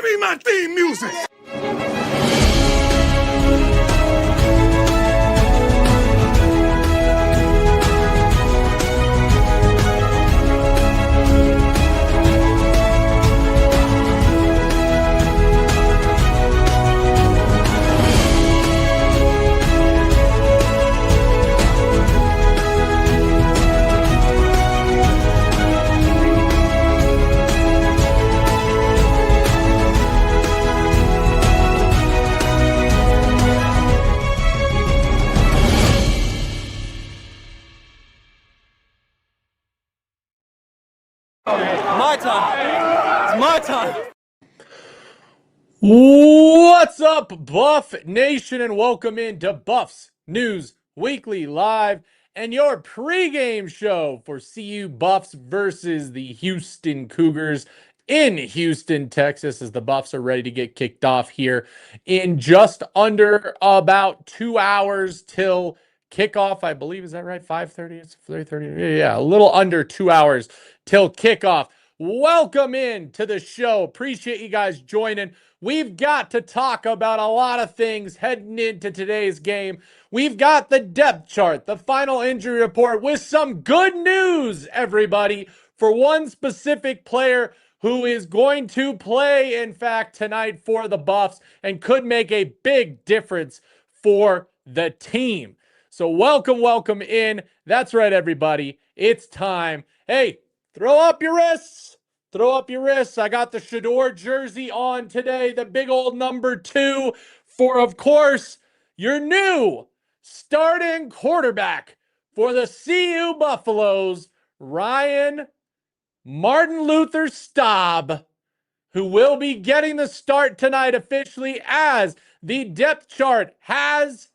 Give me my theme music. My time. It's my time. What's up, Buff Nation, and welcome into Buffs News Weekly Live and your pregame show for CU Buffs versus the Houston Cougars in Houston, Texas, as the Buffs are ready to get kicked off here in just under about 2 hours till kickoff. I believe, is that right? 5:30? It's 3:30. Yeah, a little under 2 hours till kickoff. Welcome in to the show. Appreciate you guys joining. We've got to talk about a lot of things heading into today's game. We've got the depth chart, the final injury report with some good news, everybody, for one specific player who is going to play, in fact, tonight for the Buffs and could make a big difference for the team. So welcome in. That's right, everybody. It's time. Hey, throw up your wrists. Throw up your wrists. I got the Shador jersey on today, the big old number 2 for, of course, your new starting quarterback for the CU Buffaloes, Ryan Martin Luther Staub, who will be getting the start tonight officially as the depth chart has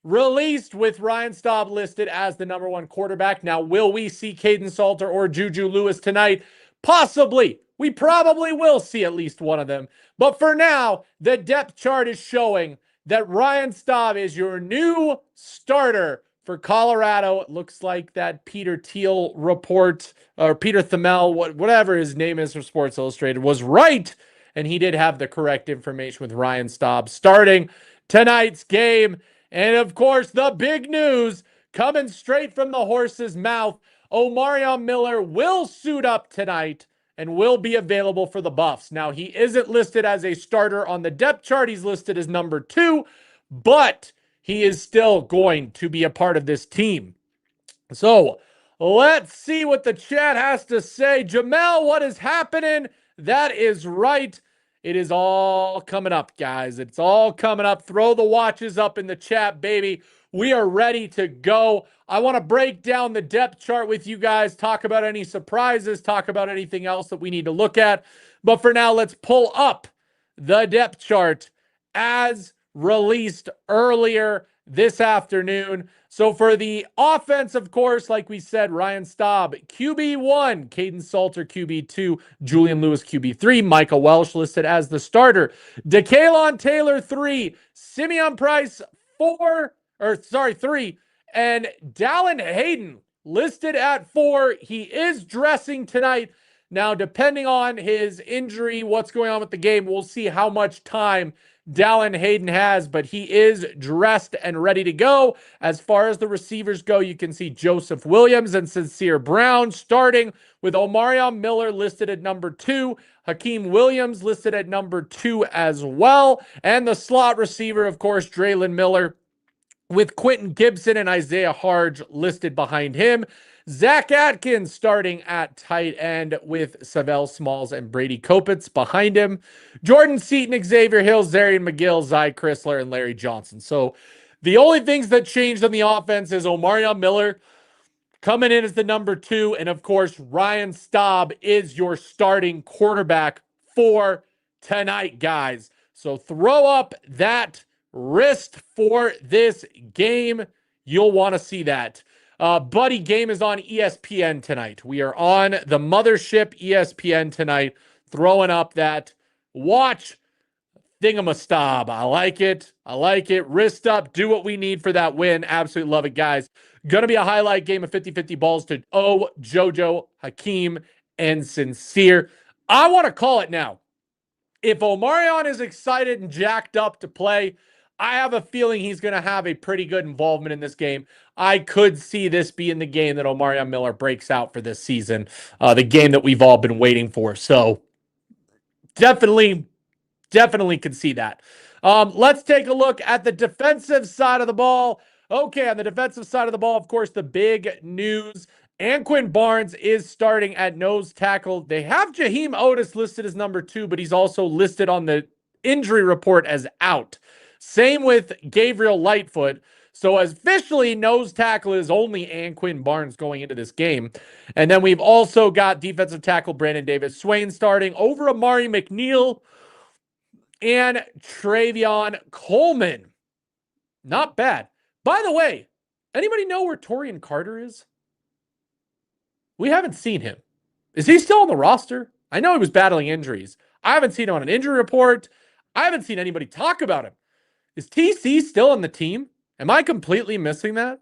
released with Ryan Staub listed as the number 1 quarterback. Now, will we see Caden Salter or Juju Lewis tonight? Possibly. We probably will see at least one of them. But for now, the depth chart is showing that Ryan Staub is your new starter for Colorado. It looks like that Peter Thiel report, or Peter Thiel, whatever his name is for Sports Illustrated, was right. And he did have the correct information with Ryan Staub starting tonight's game. And of course, the big news coming straight from the horse's mouth, Omarion Miller will suit up tonight and will be available for the Buffs. Now, he isn't listed as a starter on the depth chart. He's listed as number 2, but he is still going to be a part of this team. So let's see what the chat has to say. Jamel, what is happening? That is right. It is all coming up, guys. It's all coming up. Throw the watches up in the chat, baby. We are ready to go. I want to break down the depth chart with you guys, talk about any surprises, talk about anything else that we need to look at. But for now, let's pull up the depth chart as released earlier this afternoon. So for the offense, of course, like we said, Ryan Staub, QB1, Caden Salter, QB2, Julian Lewis, QB3, Michael Welsh listed as the starter, DeKalon Taylor, 3, Simeon Price, 3, and Dallin Hayden listed at 4. He is dressing tonight. Now, depending on his injury, what's going on with the game, we'll see how much time Dallin Hayden has, but he is dressed and ready to go. As far as the receivers go, you can see Joseph Williams and Sincere Brown starting with Omarion Miller listed at number 2, Hakeem Williams listed at number 2 as well, and the slot receiver, of course, Draylon Miller, with Quentin Gibson and Isaiah Harge listed behind him. Zach Atkins starting at tight end with Savell Smalls and Brady Kopitz behind him. Jordan Seaton, Xavier Hill, Zarian McGill, Zy Chrysler, and Larry Johnson. So the only things that changed on the offense is Omarion Miller coming in as the number 2. And of course, Ryan Staub is your starting quarterback for tonight, guys. So throw up that wrist for this game. You'll want to see that. Buddy, game is on ESPN tonight. We are on the mothership ESPN tonight, throwing up that watch thingamastob. I like it. I like it. Wrist up. Do what we need for that win. Absolutely love it, guys. Going to be a highlight game of 50-50 balls to Jojo, Hakeem, and Sincere. I want to call it now. If Omarion is excited and jacked up to play, I have a feeling he's going to have a pretty good involvement in this game. I could see this being the game that Omarion Miller breaks out for this season, the game that we've all been waiting for. So definitely could see that. Let's take a look at the defensive side of the ball. Okay, on the defensive side of the ball, of course, the big news. Anquin Barnes is starting at nose tackle. They have Jaheim Otis listed as number 2, but he's also listed on the injury report as out. Same with Gabriel Lightfoot. So officially, nose tackle is only Anquin Barnes going into this game. And then we've also got defensive tackle Brandon Davis Swain starting over Amari McNeil and Travion Coleman. Not bad. By the way, anybody know where Torian Carter is? We haven't seen him. Is he still on the roster? I know he was battling injuries. I haven't seen him on an injury report. I haven't seen anybody talk about him. Is TC still on the team? Am I completely missing that?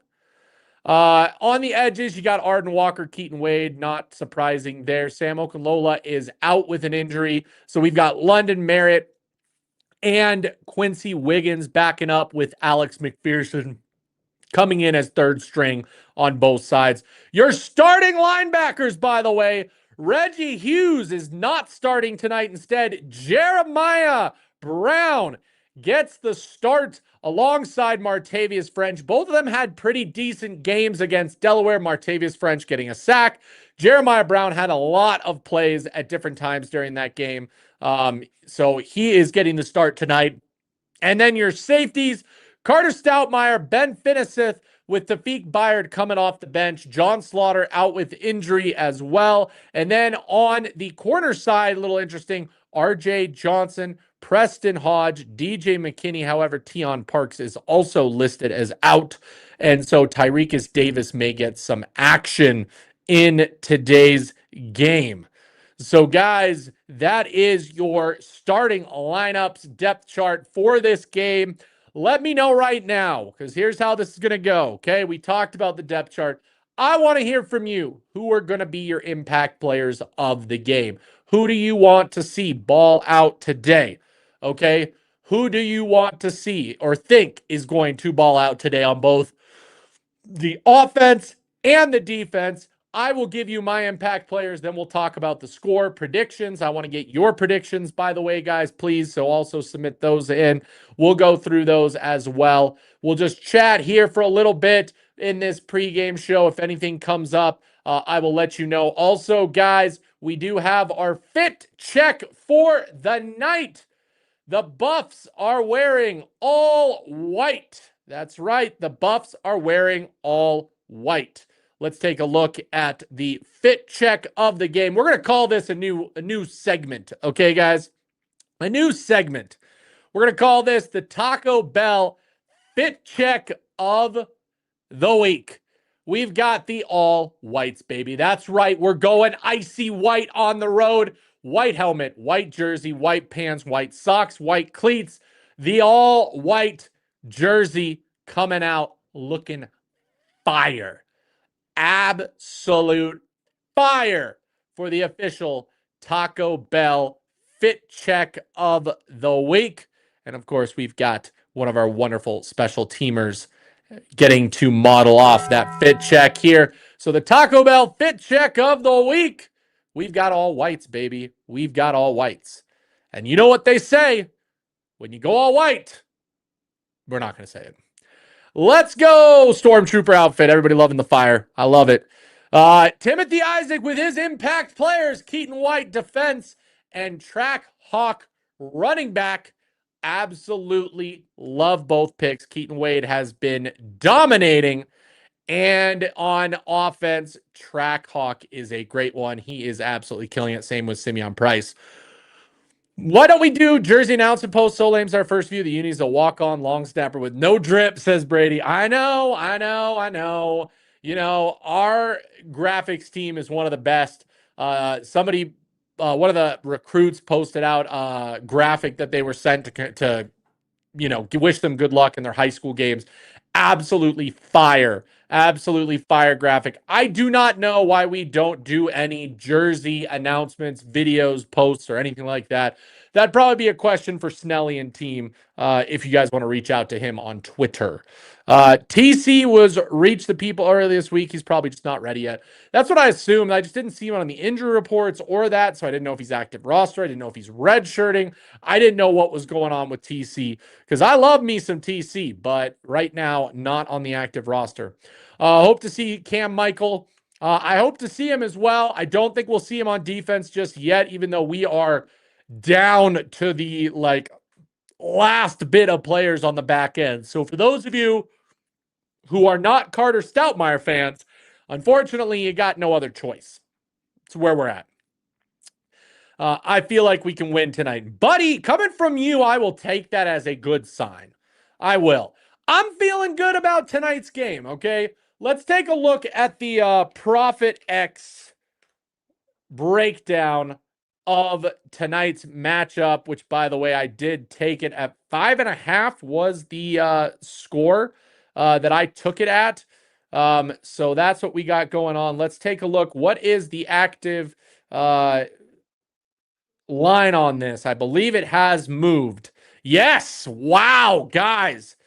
On the edges, you got Arden Walker, Keaton Wade. Not surprising there. Sam Okunlola is out with an injury. So we've got London Merritt and Quincy Wiggins backing up with Alex McPherson coming in as third string on both sides. Your starting linebackers, by the way, Reggie Hughes is not starting tonight. Instead, Jeremiah Brown gets the start alongside Martavius French. Both of them had pretty decent games against Delaware. Martavius French getting a sack. Jeremiah Brown had a lot of plays at different times during that game. So he is getting the start tonight. And then your safeties, Carter Stoutmeyer, Ben Finnesseth with Tafik Byard coming off the bench. John Slaughter out with injury as well. And then on the corner side, a little interesting, RJ Johnson, Preston Hodge, DJ McKinney. However, Tion Parks is also listed as out. And so Tyrekus Davis may get some action in today's game. So, guys, that is your starting lineups depth chart for this game. Let me know right now, because here's how this is going to go. Okay, we talked about the depth chart. I want to hear from you. Who are going to be your impact players of the game? Who do you want to see ball out today? Okay, who do you want to see or think is going to ball out today on both the offense and the defense? I will give you my impact players. Then we'll talk about the score predictions. I want to get your predictions, by the way, guys, please. So also submit those in. We'll go through those as well. We'll just chat here for a little bit in this pregame show. If anything comes up, I will let you know. Also, guys, we do have our fit check for the night. The Buffs are wearing all white. That's right. The Buffs are wearing all white. Let's take a look at the fit check of the game. We're going to call this a new segment. Okay, guys? A new segment. We're going to call this the Taco Bell fit check of the week. We've got the all whites, baby. That's right. We're going icy white on the road. White helmet, white jersey, white pants, white socks, white cleats. The all white jersey coming out looking fire. Absolute fire for the official Taco Bell fit check of the week. And of course, we've got one of our wonderful special teamers getting to model off that fit check here. So the Taco Bell fit check of the week. We've got all whites, baby. We've got all whites. And you know what they say? When you go all white, we're not going to say it. Let's go, Stormtrooper outfit. Everybody loving the fire. I love it. Timothy Isaac with his impact players, Keaton White defense, and Track Hawk running back. Absolutely love both picks. Keaton Wade has been dominating. And on offense, Track Hawk is a great one. He is absolutely killing it. Same with Simeon Price. Why don't we do jersey announcement post? So lame's our first view. The Uni's a walk-on long snapper with no drip, says Brady. I know. You know, our graphics team is one of the best. One of the recruits posted out a graphic that they were sent to wish them good luck in their high school games. Absolutely fire graphic. I do not know why we don't do any jersey announcements, videos, posts, or anything like that. that'd probably be a question for Snelly and team if you guys want to reach out to him on Twitter. TC was reached the people earlier this week. He's probably just not ready yet. That's what I assumed. I just didn't see him on the injury reports or that, so I didn't know if he's active roster. I didn't know if he's redshirting. I didn't know what was going on with TC because I love me some TC, but right now, not on the active roster. Hope to see Cam Michael. I hope to see him as well. I don't think we'll see him on defense just yet, even though we are down to the last bit of players on the back end. So for those of you who are not Carter Stoutmire fans, unfortunately, you got no other choice. It's where we're at. I feel like we can win tonight. Buddy, coming from you, I will take that as a good sign. I will. I'm feeling good about tonight's game, okay? Let's take a look at the Profit X breakdown of tonight's matchup, which, by the way, I did take it at 5.5 was the score that I took it at. So that's what we got going on. Let's take a look. What is the active line on this? I believe it has moved. Yes. Wow, guys.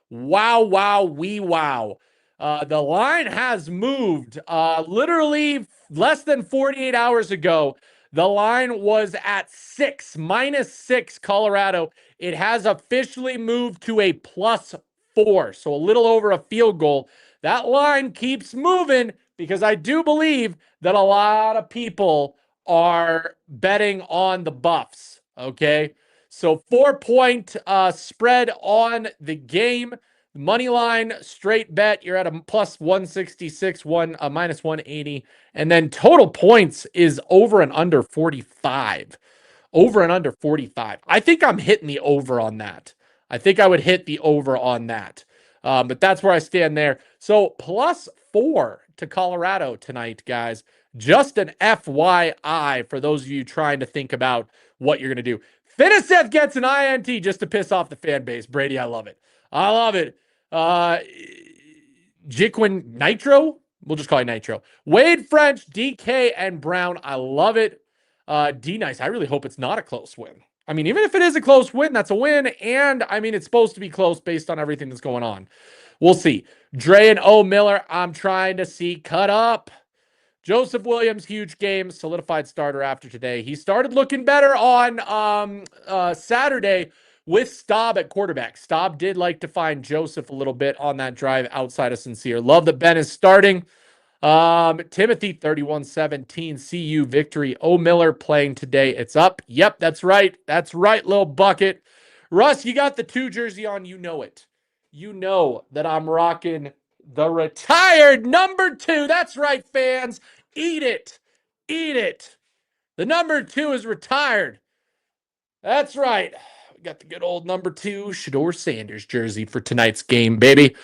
Wow, wow, wow. The line has moved. Literally less than 48 hours ago, the line was at -6 Colorado. It has officially moved to a +4, so a little over a field goal. That line keeps moving because I do believe that a lot of people are betting on the Buffs, okay? So 4-point spread on the game. Money line, straight bet, you're at a +166, -180. And then total points is over and under 45. Over and under 45. I think I'm hitting the over on that. I think I would hit the over on that. But that's where I stand there. So +4 to Colorado tonight, guys. Just an FYI for those of you trying to think about what you're going to do. Finiseth gets an INT just to piss off the fan base. Brady, I love it. I love it. Jiquin Nitro. We'll just call it Nitro. Wade French, DK, and Brown. I love it. D-Nice. I really hope it's not a close win. I mean, even if it is a close win, that's a win. And, I mean, it's supposed to be close based on everything that's going on. We'll see. Dre and O. Miller, I'm trying to see cut up. Joseph Williams, huge game, solidified starter after today. He started looking better on Saturday with Staub at quarterback. Staub did like to find Joseph a little bit on that drive outside of Sincere. Love that Ben is starting. Timothy, 31-17, CU victory. O. Miller playing today. It's up. Yep, that's right. That's right, little bucket. Russ, you got the 2 jersey on. You know it. You know that I'm rocking the retired number 2. That's right, fans. Eat it. Eat it. The number 2 is retired. That's right. We got the good old number 2 Shedeur Sanders jersey for tonight's game, baby.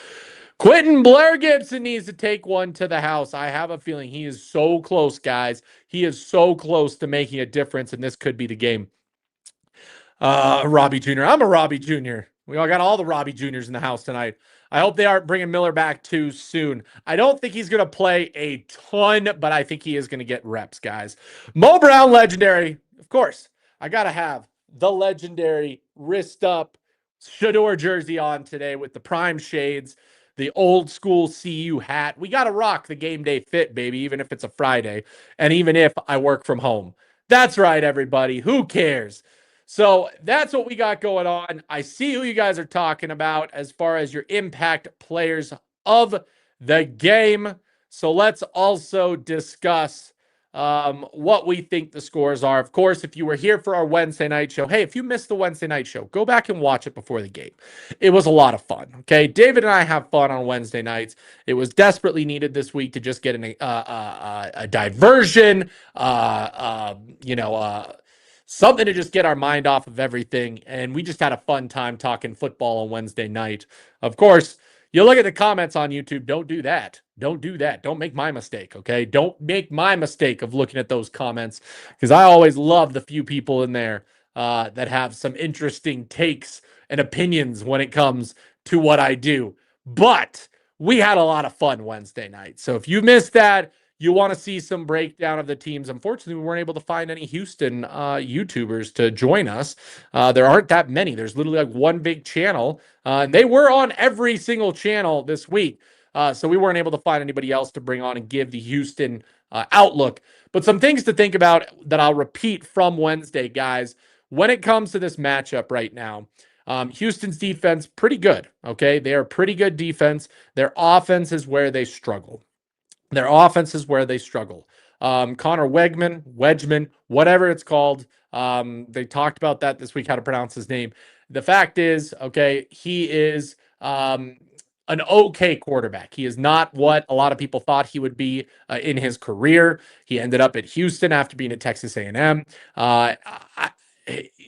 Quentin Blair Gibson needs to take one to the house. I have a feeling he is so close, guys. He is so close to making a difference, and this could be the game. Robbie Jr. I'm a Robbie Jr. We all got all the Robbie Jr.'s in the house tonight. I hope they aren't bringing Miller back too soon. I don't think he's going to play a ton, but I think he is going to get reps, guys. Mo Brown, legendary. Of course, I got to have the legendary wrist up Shedeur jersey on today with the Prime shades, the old school CU hat. We got to rock the game day fit, baby, even if it's a Friday and even if I work from home. That's right, everybody. Who cares? So that's what we got going on. I see who you guys are talking about as far as your impact players of the game. So let's also discuss what we think the scores are. Of course, if you were here for our Wednesday night show, hey, if you missed the Wednesday night show, go back and watch it before the game. It was a lot of fun, okay? David and I have fun on Wednesday nights. It was desperately needed this week to just get a diversion, something to just get our mind off of everything. And we just had a fun time talking football on Wednesday night. Of course, you look at the comments on YouTube. Don't do that. Don't do that. Don't make my mistake, okay? Don't make my mistake of looking at those comments because I always love the few people in there that have some interesting takes and opinions when it comes to what I do. But we had a lot of fun Wednesday night. So if you missed that, you want to see some breakdown of the teams. Unfortunately, we weren't able to find any Houston YouTubers to join us. There aren't that many. There's literally like one big channel, and they were on every single channel this week. So we weren't able to find anybody else to bring on and give the Houston outlook. But some things to think about that I'll repeat from Wednesday, guys. When it comes to this matchup right now, Houston's defense, pretty good. Okay. They are pretty good defense. Their offense is where they struggle. Their offense is where they struggle. Connor Wedgman, whatever it's called. They talked about that this week, how to pronounce his name. The fact is, okay, he is an okay quarterback. He is not what a lot of people thought he would be in his career. He ended up at Houston after being at Texas A&M.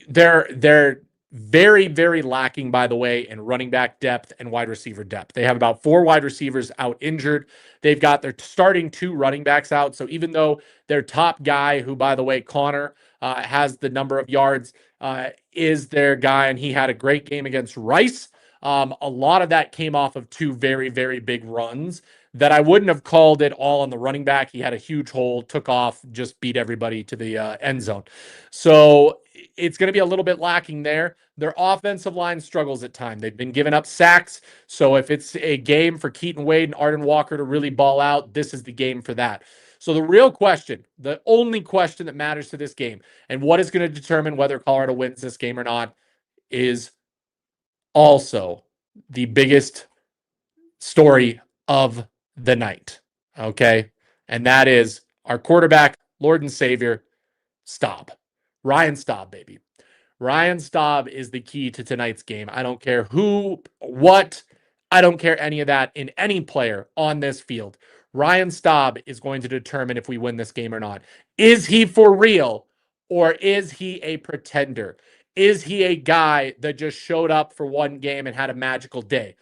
They're very, very lacking, by the way, in running back depth and wide receiver depth. They have about 4 wide receivers out injured. They've got their starting 2 running backs out. So even though their top guy, who, by the way, Connor, has the number of yards, is their guy, and he had a great game against Rice. A lot of that came off of 2 very, very big runs that I wouldn't have called it all on the running back. He had a huge hole, took off, just beat everybody to the end zone. So it's going to be a little bit lacking there. Their offensive line struggles at times. They've been giving up sacks. So if it's a game for Keaton Wade and Arden Walker to really ball out, this is the game for that. So the real question, the only question that matters to this game, and what is going to determine whether Colorado wins this game or not, is also the biggest story of the night. Okay. And that is our quarterback, Lord and Savior, Staub. Ryan Staub, baby. Ryan Staub is the key to tonight's game. I don't care who, what, I don't care any of that in any player on this field. Ryan Staub is going to determine if we win this game or not. Is he for real, or is he a pretender? Is he a guy that just showed up for one game and had a magical day?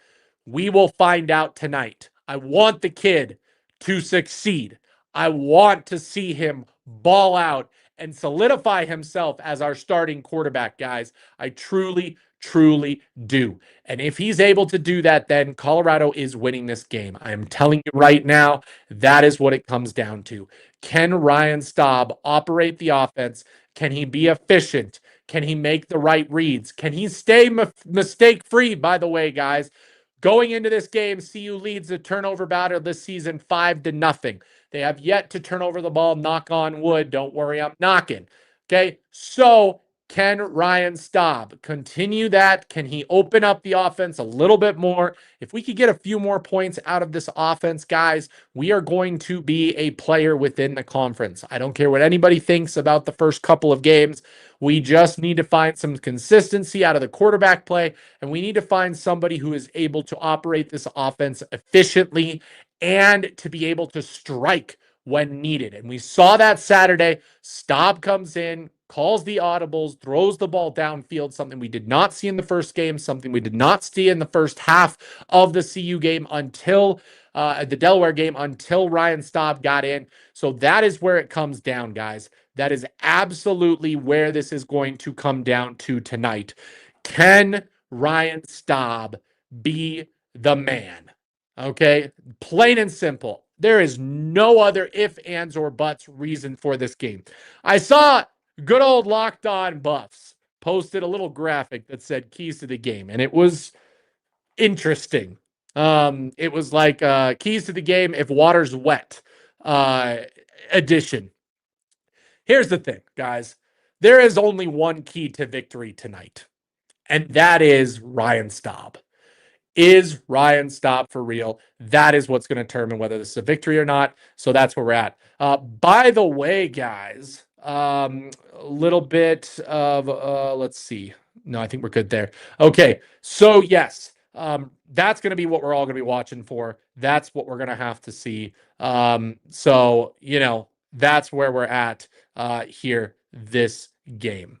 We will find out tonight. I want the kid to succeed. I want to see him ball out and solidify himself as our starting quarterback, guys. I truly, truly do. And if he's able to do that, then Colorado is winning this game. I am telling you right now, that is what it comes down to. Can Ryan Staub operate the offense? Can he be efficient? Can he make the right reads? Can he stay mistake-free, by the way, guys? Going into this game, CU leads the turnover battle this season 5-0. They have yet to turn over the ball. Knock on wood. Don't worry, I'm knocking. Okay, so can Ryan Staub continue that? Can he open up the offense a little bit more? If we could get a few more points out of this offense, guys, we are going to be a player within the conference. I don't care what anybody thinks about the first couple of games. We just need to find some consistency out of the quarterback play, and we need to find somebody who is able to operate this offense efficiently and to be able to strike when needed. And we saw that Saturday. Staub comes in, calls the audibles, throws the ball downfield, something we did not see in the first game, something we did not see in the first half of the CU game until the Delaware game, until Ryan Staub got in. So that is where it comes down, guys. That is absolutely where this is going to come down to tonight. Can Ryan Staub be the man? Okay, plain and simple. There is no other if, ands, or buts reason for this game. I saw good old Locked On Buffs posted a little graphic that said keys to the game, and it was interesting. It was like keys to the game if water's wet edition. Here's the thing, guys. There is only one key to victory tonight, and that is Ryan Staub. Is Ryan Staub for real? That is what's going to determine whether this is a victory or not. So that's where we're at. By the way, guys, a little bit of, let's see. No, I think we're good there. Okay. So yes, that's going to be what we're all going to be watching for. That's what we're going to have to see. So, that's where we're at here this game.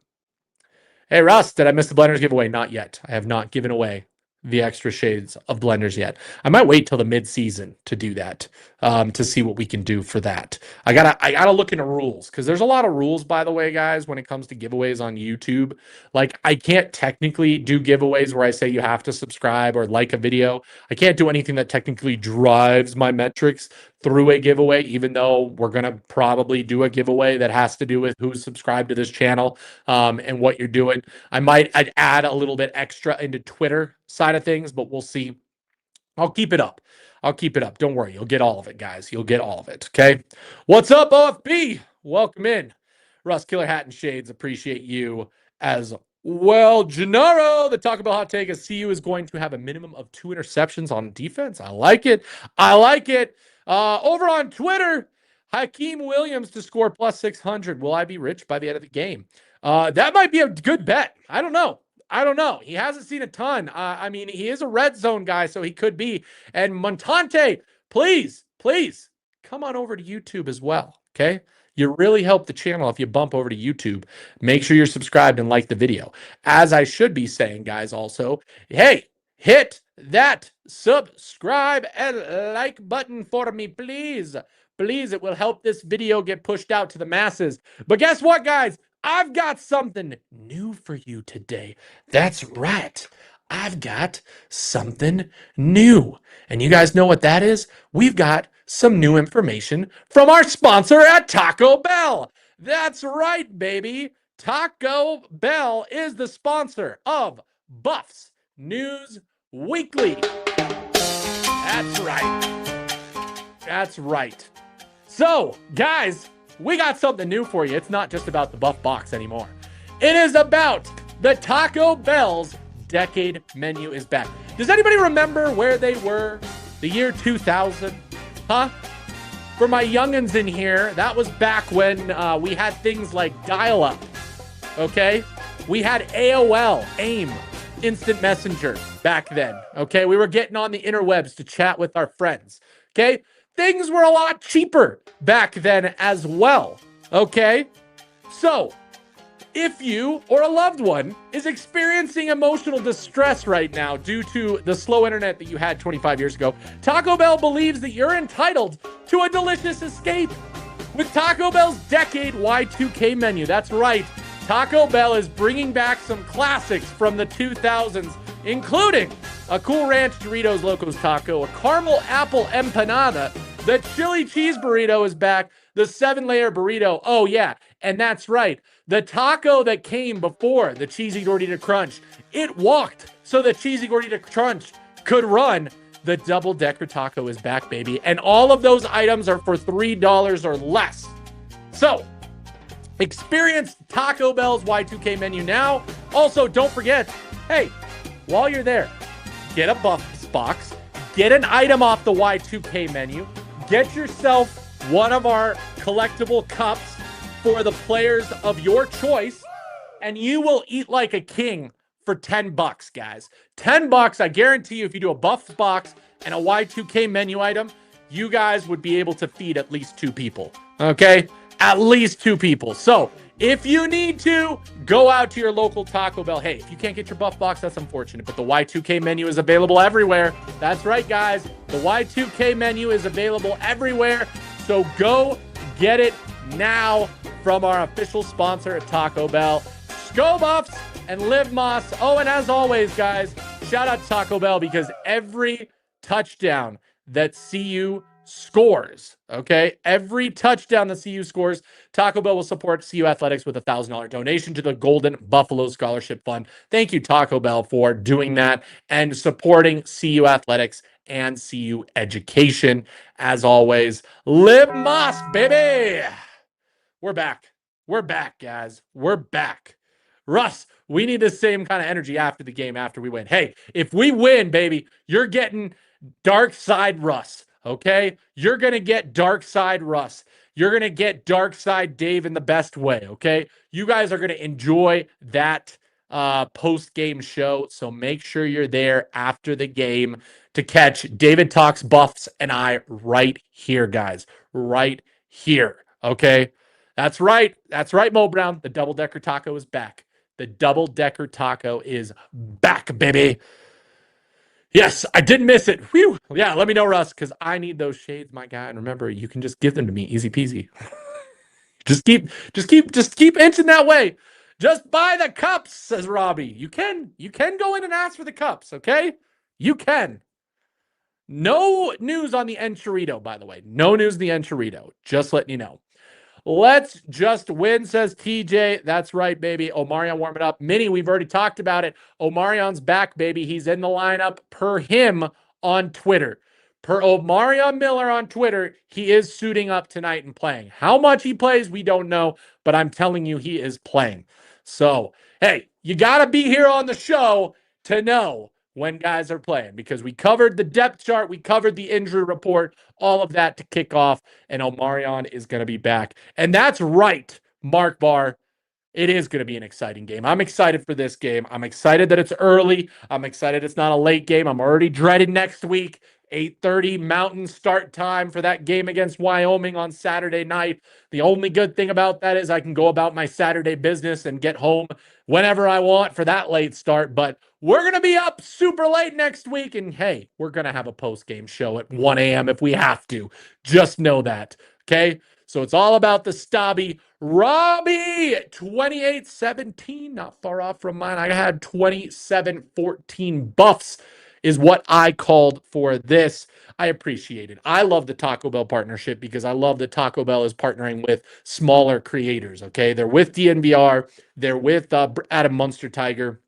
Hey, Russ, did I miss the Blenders giveaway? Not yet. I have not given away the extra shades of blenders yet. I might wait till the mid-season to do that, to see what we can do for that. I gotta look into rules, because there's a lot of rules, by the way, guys, when it comes to giveaways on YouTube. Like, I can't technically do giveaways where I say you have to subscribe or like a video. I can't do anything that technically drives my metrics through a giveaway, even though we're going to probably do a giveaway that has to do with who's subscribed to this channel and what you're doing. I'd add a little bit extra into Twitter side of things, but we'll see. I'll keep it up. Don't worry. You'll get all of it, guys. You'll get all of it. Okay. What's up, OFB? Welcome in. Russ, Killer Hat and Shades, appreciate you as well. Gennaro, the Taco Bell hot take is CU is going to have a minimum of 2 interceptions on defense. I like it. Over on Twitter, Hakeem Williams to score plus 600. Will I be rich by the end of the game? That might be a good bet. I don't know. He hasn't seen a ton. I mean, he is a red zone guy, so he could be. And Montante, please, come on over to YouTube as well, okay? You really help the channel if you bump over to YouTube. Make sure you're subscribed and like the video. As I should be saying, guys, also, hey, hit that subscribe and like button for me, please. Please, it will help this video get pushed out to the masses. But guess what, guys? I've got something new for you today. That's right. I've got something new. And you guys know what that is? We've got some new information from our sponsor at Taco Bell. That's right, baby. Taco Bell is the sponsor of Buffs News Weekly. That's right. So, guys, we got something new for you. It's not just about the Buff Box anymore. It is about the Taco Bell's Decade Menu is back. Does anybody remember where they were the year 2000? Huh? For my youngins in here, that was back when we had things like dial-up, okay? We had AOL, AIM, Instant Messenger back then, okay? We were getting on the interwebs to chat with our friends, okay? Things were a lot cheaper back then as well, okay? So, if you or a loved one is experiencing emotional distress right now due to the slow internet that you had 25 years ago, Taco Bell believes that you're entitled to a delicious escape with Taco Bell's Decade Y2K menu. That's right. Taco Bell is bringing back some classics from the 2000s, including a Cool Ranch Doritos Locos Taco, a caramel apple empanada, the chili cheese burrito is back, the 7-layer burrito. Oh, yeah. And that's right. The taco that came before the Cheesy Gordita Crunch, it walked so the Cheesy Gordita Crunch could run. The double-decker taco is back, baby. And all of those items are for $3 or less. So, experience Taco Bell's Y2K menu now. Also, don't forget, hey, while you're there, get a Buffs box, get an item off the Y2K menu, get yourself one of our collectible cups for the players of your choice, and you will eat like a king for $10, guys. $10, I guarantee you, if you do a Buffs box and a Y2K menu item, you guys would be able to feed at least 2 people, okay? At least 2 people. So, if you need to, go out to your local Taco Bell. Hey, if you can't get your Buff box, that's unfortunate, but the Y2K menu is available everywhere. That's right, guys. The Y2K menu is available everywhere. So go get it now from our official sponsor at Taco Bell. Go Buffs and live Moss. Oh, and as always, guys, shout out to Taco Bell because every touchdown that CU scores, okay? Every touchdown that CU scores, Taco Bell will support CU Athletics with a $1,000 donation to the Golden Buffalo Scholarship Fund. Thank you, Taco Bell, for doing that and supporting CU Athletics and CU education. As always, live Moss, baby! We're back. We're back, guys. We're back. Russ, we need the same kind of energy after the game, after we win. Hey, if we win, baby, you're getting Dark Side Russ, okay? You're going to get Dark Side Russ. You're going to get Dark Side Dave in the best way, okay? You guys are going to enjoy that post-game show, so make sure you're there after the game to catch David Talks Buffs and I right here, guys. Right here, okay? That's right. That's right, Mo Brown. The double-decker taco is back. The double-decker taco is back, baby. Yes, I didn't miss it. Whew. Yeah, let me know, Russ, because I need those shades, my guy. And remember, you can just give them to me, easy peasy. just keep inching that way. Just buy the cups, says Robbie. You can go in and ask for the cups, okay? You can. No news on the Enchilito, by the way. No news on the Enchilito. Just letting you know. Let's just win, says TJ. That's right, baby. Omarion warming up. Minnie, we've already talked about it. Omarion's back, baby. He's in the lineup per him on Twitter. Per Omarion Miller on Twitter, he is suiting up tonight and playing. How much he plays, we don't know, but I'm telling you, he is playing. So, hey, you got to be here on the show to know when guys are playing, because we covered the depth chart, we covered the injury report, all of that to kick off, and Omarion is going to be back. And that's right, Mark Barr. It is going to be an exciting game. I'm excited for this game. I'm excited that it's early. I'm excited it's not a late game. I'm already dreaded next week. 8:30 Mountain start time for that game against Wyoming on Saturday night. The only good thing about that is I can go about my Saturday business and get home whenever I want for that late start. But we're going to be up super late next week. And hey, we're going to have a post-game show at 1 a.m. if we have to. Just know that. Okay? So it's all about the Stabby. Robbie, 28-17, not far off from mine. I had 27-14 buffs is what I called for this. I appreciate it. I love the Taco Bell partnership because I love that Taco Bell is partnering with smaller creators, okay? They're with DNVR. They're with Adam Munster Tiger,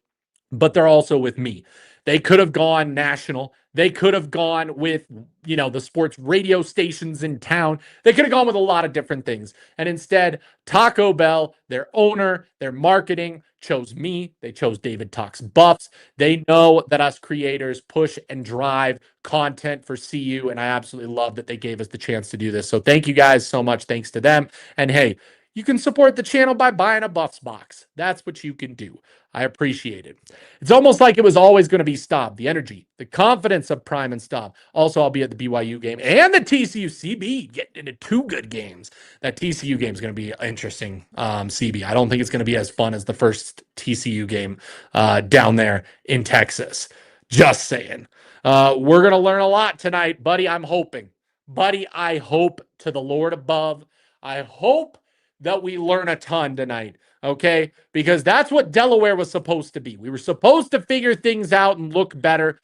but they're also with me. They could have gone national. They could have gone with, the sports radio stations in town. They could have gone with a lot of different things. And instead, Taco Bell, their owner, their marketing, chose me. They chose David Talks Buffs. They know that us creators push and drive content for CU, and I absolutely love that they gave us the chance to do this. So thank you guys so much. Thanks to them. And hey, you can support the channel by buying a Buffs box. That's what you can do. I appreciate it. It's almost like it was always going to be Staub. The energy, the confidence of Prime and Staub. Also, I'll be at the BYU game and the TCU CB, getting into two good games. That TCU game is going to be interesting, CB. I don't think it's going to be as fun as the first TCU game down there in Texas. Just saying. We're going to learn a lot tonight, buddy. I'm hoping. Buddy, I hope to the Lord above. I hope that we learn a ton tonight, okay? Because that's what Delaware was supposed to be. We were supposed to figure things out and look better,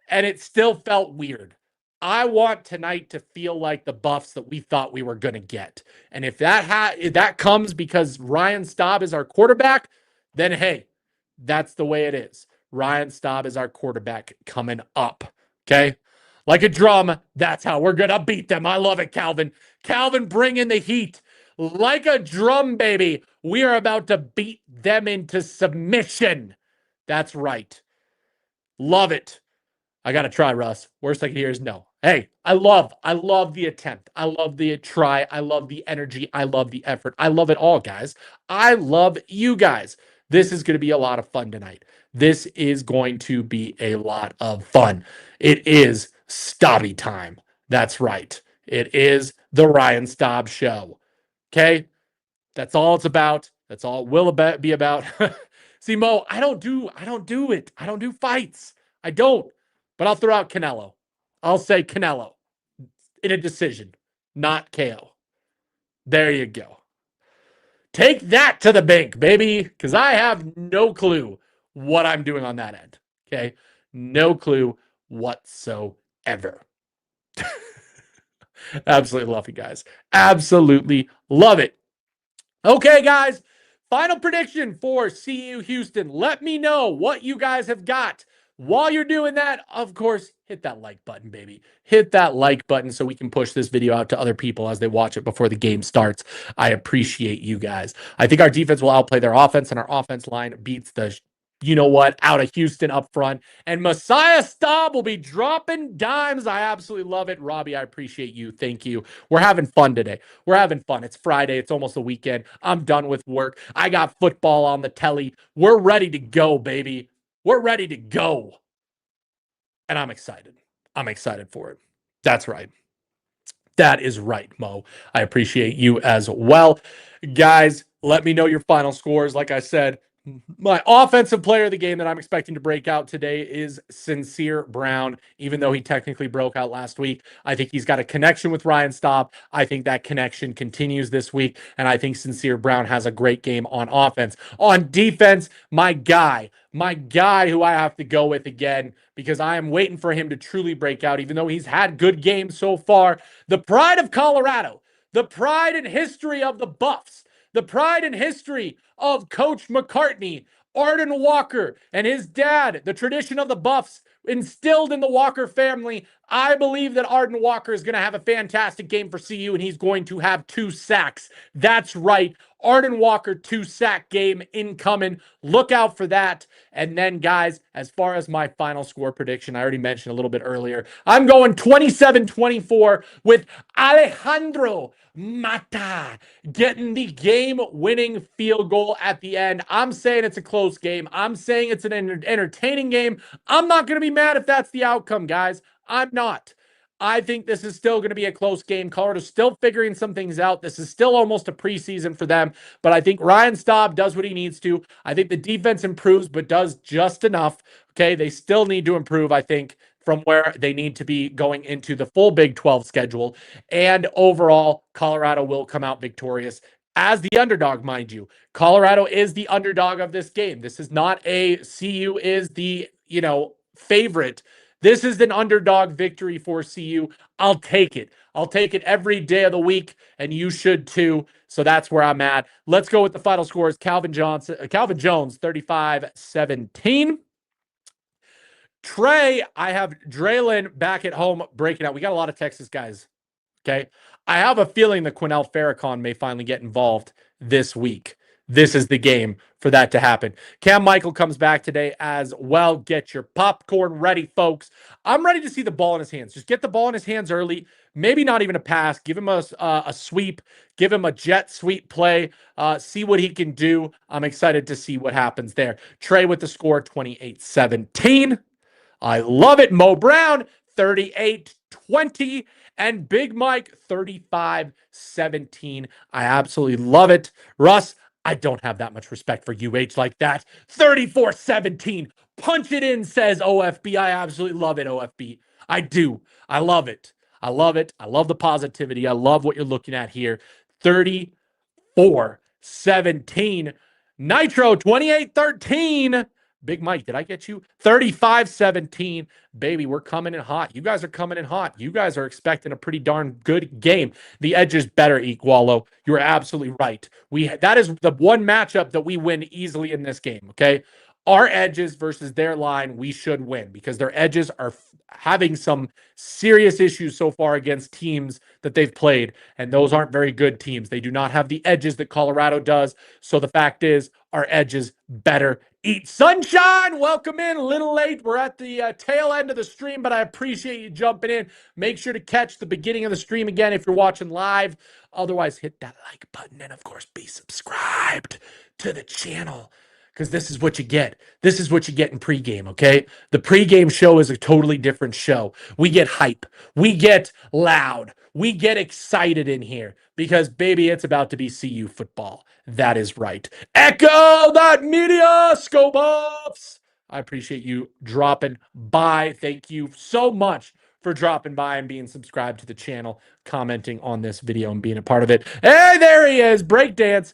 and it still felt weird. I want tonight to feel like the Buffs that we thought we were going to get. And if that comes because Ryan Staub is our quarterback, then hey, that's the way it is. Ryan Staub is our quarterback coming up, okay? Like a drum, that's how we're going to beat them. I love it, Calvin. Calvin, bring in the heat. Like a drum, baby. We are about to beat them into submission. That's right. Love it. I got to try, Russ. Worst I can hear is no. Hey, I love the attempt. I love the try. I love the energy. I love the effort. I love it all, guys. I love you guys. This is going to be a lot of fun tonight. This is going to be a lot of fun. It is Stabby time. That's right. It is the Ryan Staub Show. Okay? That's all it's about. That's all it will be about. See, Mo, I don't do it. I don't do fights. I don't. But I'll throw out Canelo. I'll say Canelo in a decision, not KO. There you go. Take that to the bank, baby, because I have no clue what I'm doing on that end. Okay? No clue whatsoever. Absolutely love you guys. Absolutely love it. Okay, guys. Final prediction for CU Houston. Let me know what you guys have got. While you're doing that, of course, hit that like button, baby. Hit that like button so we can push this video out to other people as they watch it before the game starts. I appreciate you guys. I think our defense will outplay their offense, and our offense line beats the out of Houston up front. And Messiah Staub will be dropping dimes. I absolutely love it. Robbie, I appreciate you. Thank you. We're having fun today. We're having fun. It's Friday. It's almost the weekend. I'm done with work. I got football on the telly. We're ready to go, baby. We're ready to go. And I'm excited. I'm excited for it. That's right. That is right, Mo. I appreciate you as well. Guys, let me know your final scores. Like I said, My offensive player of the game that I'm expecting to break out today is Sincere Brown, even though he technically broke out last week. I think he's got a connection with Ryan Staub. I think that connection continues this week, and I think Sincere Brown has a great game on offense. On defense, my guy who I have to go with again because I am waiting for him to truly break out, even though he's had good games so far. The pride of Colorado, the pride and history of the Buffs, the pride and history of Coach McCartney, Arden Walker, and his dad, the tradition of the Buffs instilled in the Walker family. I believe that Arden Walker is going to have a fantastic game for CU, and he's going to have 2 sacks. That's right. Arden Walker 2-sack game incoming. Look out for that. And then, guys, as far as my final score prediction, I already mentioned a little bit earlier, I'm going 27-24 with Alejandro Mata getting the game-winning field goal at the end. I'm saying it's a close game. I'm saying it's an entertaining game. I'm not going to be mad if that's the outcome, guys. I'm not. I think this is still going to be a close game. Colorado's still figuring some things out. This is still almost a preseason for them, but I think Ryan Staub does what he needs to. I think the defense improves, but does just enough. Okay, they still need to improve, I think, from where they need to be going into the full Big 12 schedule. And overall, Colorado will come out victorious as the underdog, mind you. Colorado is the underdog of this game. This is not a CU is the, favorite. This is an underdog victory for CU. I'll take it. I'll take it every day of the week, and you should too. So that's where I'm at. Let's go with the final scores. Calvin Jones, 35-17. Trey, I have Draylon back at home breaking out. We got a lot of Texas guys. Okay. I have a feeling that Quinnell Farrakhan may finally get involved this week. This is the game for that to happen. Cam Michael comes back today as well. Get your popcorn ready, folks. I'm ready to see the ball in his hands. Just get the ball in his hands early. Maybe not even a pass. Give him a sweep. Give him a jet sweep play. See what he can do. I'm excited to see what happens there. Trey with the score, 28-17. I love it. Mo Brown, 38-20. And Big Mike, 35-17. I absolutely love it. Russ, I don't have that much respect for UH like that. 34-17. Punch it in, says OFB. I absolutely love it, OFB. I do. I love it. I love it. I love the positivity. I love what you're looking at here. 34-17. Nitro, 28-13. Big Mike, did I get you? 35-17. Baby, we're coming in hot. You guys are coming in hot. You guys are expecting a pretty darn good game. The edges better, Igualo. You're absolutely right. That is the one matchup that we win easily in this game, okay? Our edges versus their line, we should win because their edges are having some serious issues so far against teams that they've played, and those aren't very good teams. They do not have the edges that Colorado does. So the fact is, our edges better eat sunshine. Welcome in. A little late. We're at the tail end of the stream, but I appreciate you jumping in. Make sure to catch the beginning of the stream again if you're watching live. Otherwise, hit that like button and, of course, be subscribed to the channel because this is what you get. This is what you get in pregame, okay? The pregame show is a totally different show. We get hype. We get loud. We get excited in here because, baby, it's about to be CU football. That is right. Echo that media, Scope Ups. I appreciate you dropping by. Thank you so much for dropping by and being subscribed to the channel, commenting on this video and being a part of it. Hey, there he is. Breakdance.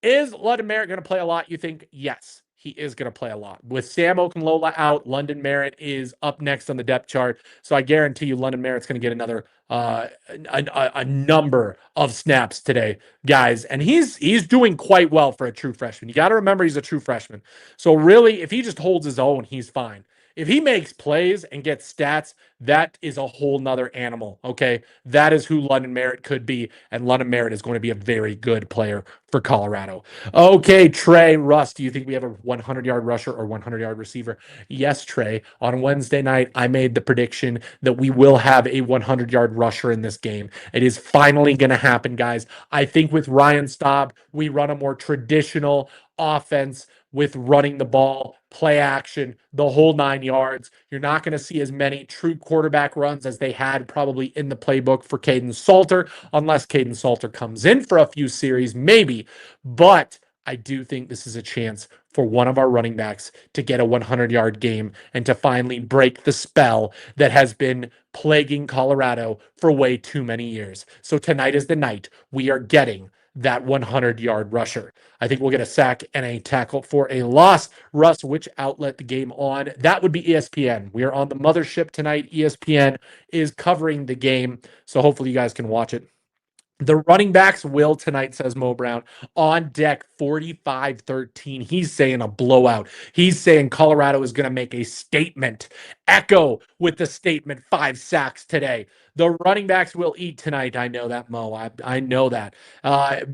Is London Merritt going to play a lot? You think? Yes, he is going to play a lot. With Sam Okunlola out, London Merritt is up next on the depth chart. So I guarantee you London Merritt's going to get another a number of snaps today, guys. And he's doing quite well for a true freshman. You got to remember he's a true freshman. So really, if he just holds his own, he's fine. If he makes plays and gets stats, that is a whole nother animal, okay? That is who London Merritt could be, and London Merritt is going to be a very good player for Colorado. Okay, Trey, Russ, do you think we have a 100-yard rusher or 100-yard receiver? Yes, Trey. On Wednesday night, I made the prediction that we will have a 100-yard rusher in this game. It is finally going to happen, guys. I think with Ryan Staub, we run a more traditional offense with running the ball, play action, the whole 9 yards. You're not going to see as many true quarterback runs as they had probably in the playbook for Caden Salter, unless Caden Salter comes in for a few series, maybe. But I do think this is a chance for one of our running backs to get a 100-yard game and to finally break the spell that has been plaguing Colorado for way too many years. So tonight is the night we are getting that 100-yard rusher. I think we'll get a sack and a tackle for a loss. Russ, which outlet the game on? That would be ESPN. We are on the mothership tonight. ESPN is covering the game, so hopefully you guys can watch it. The running backs will tonight, says Mo Brown. On deck, 45-13. He's saying a blowout. He's saying Colorado is going to make a statement. Echo with the statement, 5 sacks today. The running backs will eat tonight. I know that, Mo. I know that.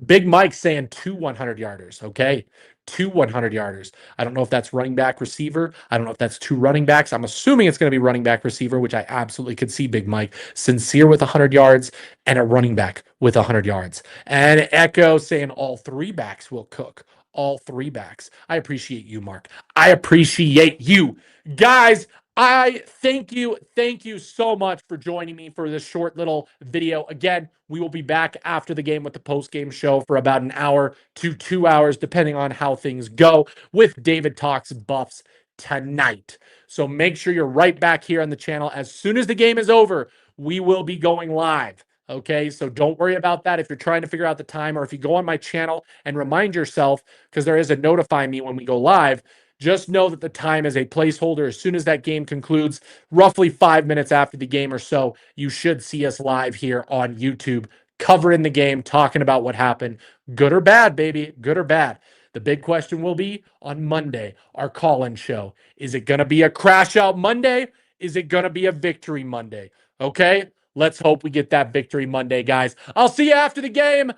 Big Mike saying 2 100-yarders, okay? 2 100-yarders. I don't know if that's running back receiver. I don't know if that's 2 running backs. I'm assuming it's going to be running back receiver, which I absolutely could see Big Mike. Sincere with 100 yards and a running back with 100 yards. And Echo saying all 3 backs will cook. All 3 backs. I appreciate you, Mark. I appreciate you. Guys, I thank you. Thank you so much for joining me for this short little video. Again, we will be back after the game with the post-game show for about an hour to 2 hours, depending on how things go, with David Talks Buffs tonight. So make sure you're right back here on the channel. As soon as the game is over, we will be going live. Okay, so don't worry about that if you're trying to figure out the time, or if you go on my channel and remind yourself, because there is a notify me when we go live. Just know that the time is a placeholder. As soon as that game concludes, roughly 5 minutes after the game or so, you should see us live here on YouTube, covering the game, talking about what happened. Good or bad, baby, good or bad. The big question will be on Monday, our call-in show. Is it going to be a crash out Monday? Is it going to be a victory Monday? Okay, let's hope we get that victory Monday, guys. I'll see you after the game.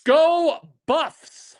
Go Buffs!